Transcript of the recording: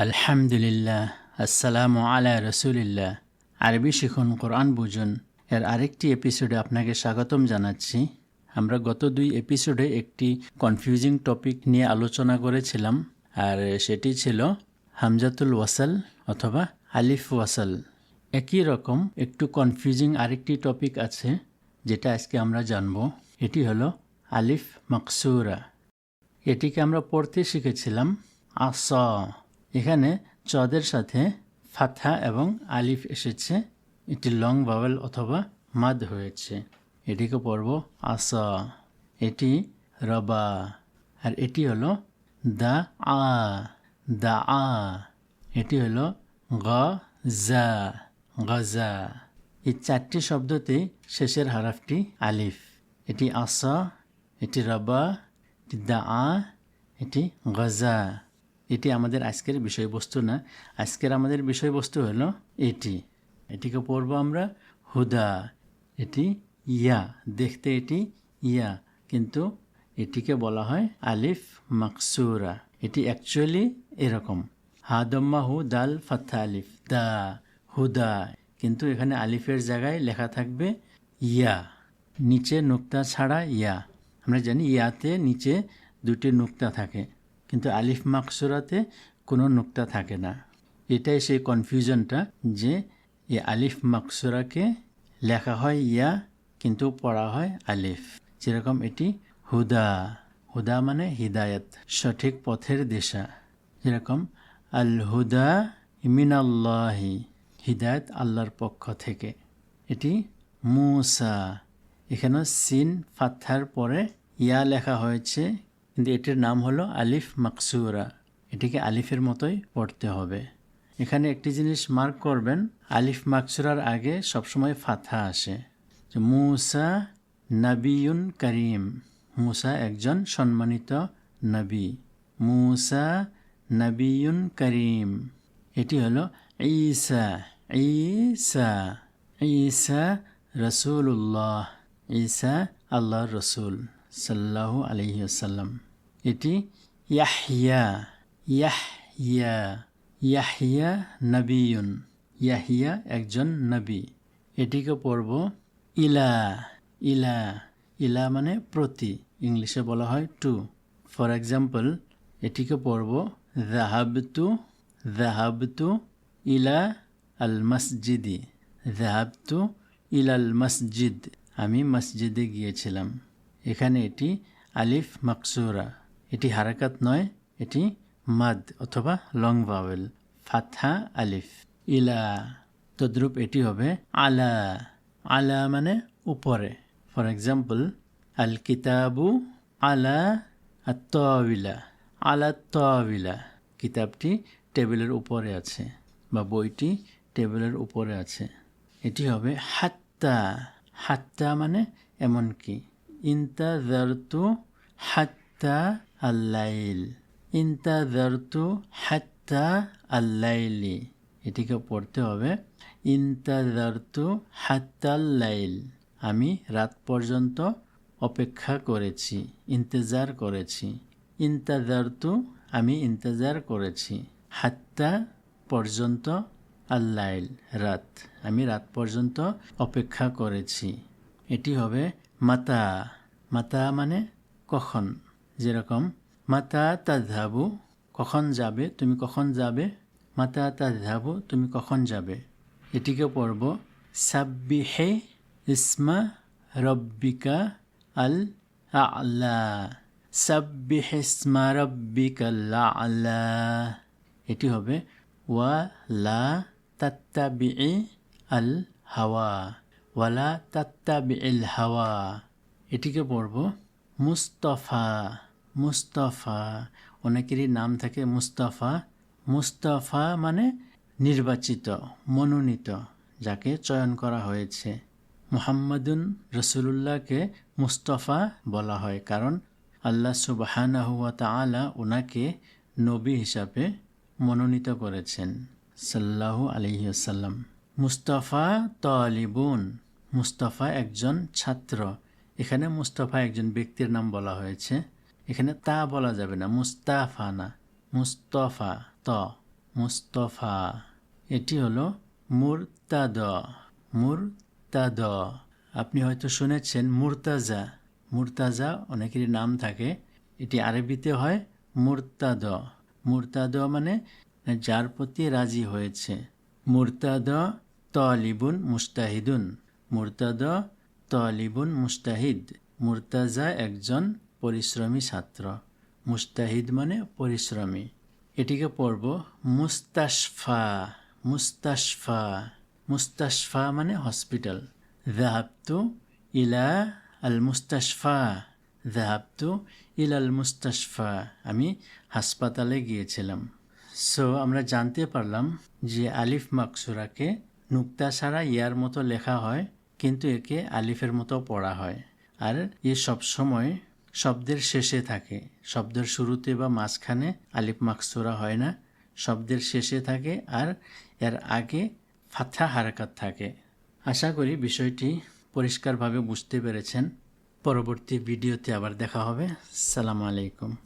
আলহামদুলিল্লাহ, আসসালামু আলা রসুলিল্লাহ। আরবি শিখুন, কোরআন বুঝুন এর আরেকটি এপিসোডে আপনাকে স্বাগতম জানাচ্ছি। আমরা গত 2 এপিসোডে একটি কনফিউজিং টপিক নিয়ে আলোচনা করেছিলাম, আর সেটি ছিল হামজাতুল ওয়াসাল অথবা আলিফ ওয়াসাল। একই রকম একটু কনফিউজিং আরেকটি টপিক আছে যেটা আজকে আমরা জানব। এটি হলো আলিফ মাকসুরা। এটিকে আমরা পড়তে শিখেছিলাম আসা। এখানে চদের সাথে ফাথা এবং আলিফ এসেছে, এটি লং ভাওয়েল অথবা মাদ হয়েছে। এটিকে পড়ব আসা। এটি রবা, আর এটি হলো দা আ। দা আ। এটি হলো গজা। গজা। এই 4টি শব্দতে শেষের হারাফটি আলিফ। এটি আসা, এটি রবা, এটি দা আ, এটি গজা। এটি আমাদের আজকের বিষয়বস্তু না। আজকের আমাদের বিষয়বস্তু হলো এটি। এটিকে পড়ব আমরা হুদা। এটি ইয়া, দেখতে এটি ইয়া, কিন্তু এটিকে বলা হয় আলিফ মাকসুরা। এটি অ্যাকচুয়ালি এরকম হাদম্মা হু দাল ফাথা আলিফ দা হুদা, কিন্তু এখানে আলিফের জায়গায় লেখা থাকবে ইয়া, নিচে নুক্তা ছাড়া ইয়া। আমরা জানি ইয়াতে নিচে 2টি নুক্তা থাকে, কিন্তু আলিফ মাকসুরাতে কোনো নুক্তা থাকে না। এটাই সেই কনফিউশনটা যে এই আলিফ মাকসুরাকে লেখা হয় ইয়া কিন্তু পড়া হয় আলিফ। যেরকম এটি হুদা। হুদা মানে হিদায়াত, সঠিক পথের দিশা। যেরকম আল হুদা মিনাল্লাহি, হিদায়াত আল্লাহর পক্ষ থেকে। এটি মুসা। এখানেও সিন ফাথার পরে ইয়া লেখা হয়েছে, কিন্তু এটির নাম হলো আলিফ মাকসুরা। এটিকে আলিফের মতোই পড়তে হবে। এখানে একটি জিনিস মার্ক করবেন, আলিফ মাকসুরার আগে সবসময় ফাথা আসে। মুসা নবিয়ুন করিম, মুসা একজন সম্মানিত নবী। মুসা নবিয়ুন করিম। এটি হলো ঈসা। ঈসা। ঈসা রসুল্লাহ। ঈসা আল্লাহর রসুল সাল্লাল্লাহু আলাইহি ওয়াসাল্লাম। এটি ইয়াহইয়া। ইয়াহইয়া। ইয়াহইয়া নবিয়ুন। ইয়াহইয়া একজন নবী। এটিকে পড়ব ইলা। ইলা। ইলা মানে প্রতি, ইংলিশে বলা হয় টু। ফর এক্সাম্পল, এটিকে পড়ব যাহাবতু। যাহাবতু ইলা আল মসজিদি। যাহাবতু ইলাল মসজিদ, আমি মসজিদে গিয়েছিলাম। এখানে এটি আলিফ মাকসুরা। এটি হারাকাত নয়, এটি মাদ অথবা লং ভাওয়েল, ফাথা আলিফ। ইলা। তদ্রূপ এটি হবে আলা। আলা মানে উপরে। ফর এক্সাম্পল, আল কিতাবু আলা আত্তাবিলা। আলা তাবিলা, কিতাবটি টেবিলের উপরে আছে বা বইটি টেবিলের উপরে আছে। এটি হবে হাত্তা। হাত্তা মানে এমনকি। ইন্তাযারতু হাত্তা আল্লাইল। ইন্তাযারতু হাত্তা আল্লাইলি। এটিকে পড়তে হবে ইন্তাযারতু হাত্তাল লাইল, আমি রাত পর্যন্ত অপেক্ষা করেছি, ইন্তজার করেছি। ইন্তাযারতু আমি ইন্তজার করেছি, হাত্তা পর্যন্ত, আল্লাইল রাত, আমি রাত পর্যন্ত অপেক্ষা করেছি। এটি হবে মাতা। মাতা মানে কখন। যেরকম মাতা তাযহাবু, কখন যাবে, তুমি কখন যাবে। মাতা তাযহাবু, তুমি কখন যাবে। এটিকে পড়ব সাব্বিহে ইসমা রব্বিকা আল আ'লা। সাব্বিহে ইসমা রব্বিকাল আ'লা। এটি হবে ওয়া লা তাত্তাবি'i আল হাওয়া। ওয়ালা তাত্তাবি'ল হাওয়া। এটিকে পড়ব মুস্তাফা। মুস্তাফা, অনেকেরই নাম থাকে মুস্তাফা। মুস্তাফা মানে নির্বাচিত, মনোনীত, যাকে চয়ন করা হয়েছে। মুহাম্মাদুন রাসূলুল্লাহকে মুস্তাফা বলা হয়, কারণ আল্লাহ সুবহানাহু ওয়া তাআলা ওনাকে নবী হিসাবে মনোনীত করেছেন সাল্লাল্লাহু আলাইহি ওয়াসাল্লাম। মুস্তাফা তালিবুন, মুস্তাফা একজন ছাত্র। এখানে মুস্তাফা একজন ব্যক্তির নাম বলা হয়েছে, এখানে তা বলা যাবে না, মুস্তাফা না, মুস্তাফা ত। মুস্তফা। এটি হলো মুরতাদ। মুরতাদ। আপনি হয়তো শুনেছেন মুরতাজা। মুরতাজা অনেকেরই নাম থাকে, এটি আরবিতে হয় মুরতাদ। মুরতাদ মানে যার প্রতি রাজি হয়েছে। মুরতাদ তালিবুন মুস্তাহিদুন। মুরতাদ তালিবুন মুস্তাহিদ। মুরতাজা একজন পরিশ্রমী ছাত্র। মুস্তাহিদ মানে পরিশ্রমী। এটিকে পড়ব মুস্তাশফা। মুস্তাশফা। মুস্তাশফা মানে হসপিটাল। যাহাবতু ইলা আল মুস্তাশফা। যাহাবতু ইলা আল মুস্তাশফা। আমি হাসপাতালে গিয়েছিলাম। সো আমরা জানতে পারলাম যে আলিফ মাকসুরাকে নুক্তা ছাড়া ইয়ার মতো লেখা হয়, কিন্তু একে আলিফের মতো পড়া হয়। আর এ সবসময় শব্দের শেষে থাকে। শব্দের শুরুতে বা মাঝখানে আলিফ মাকসুরা হয় না, শব্দের শেষে থাকে আর এর আগে ফাথা হারাকাত থাকে। আশা করি বিষয়টি পরিষ্কারভাবে বুঝতে পেরেছেন। পরবর্তী ভিডিওতে আবার দেখা হবে। আসসালামু আলাইকুম।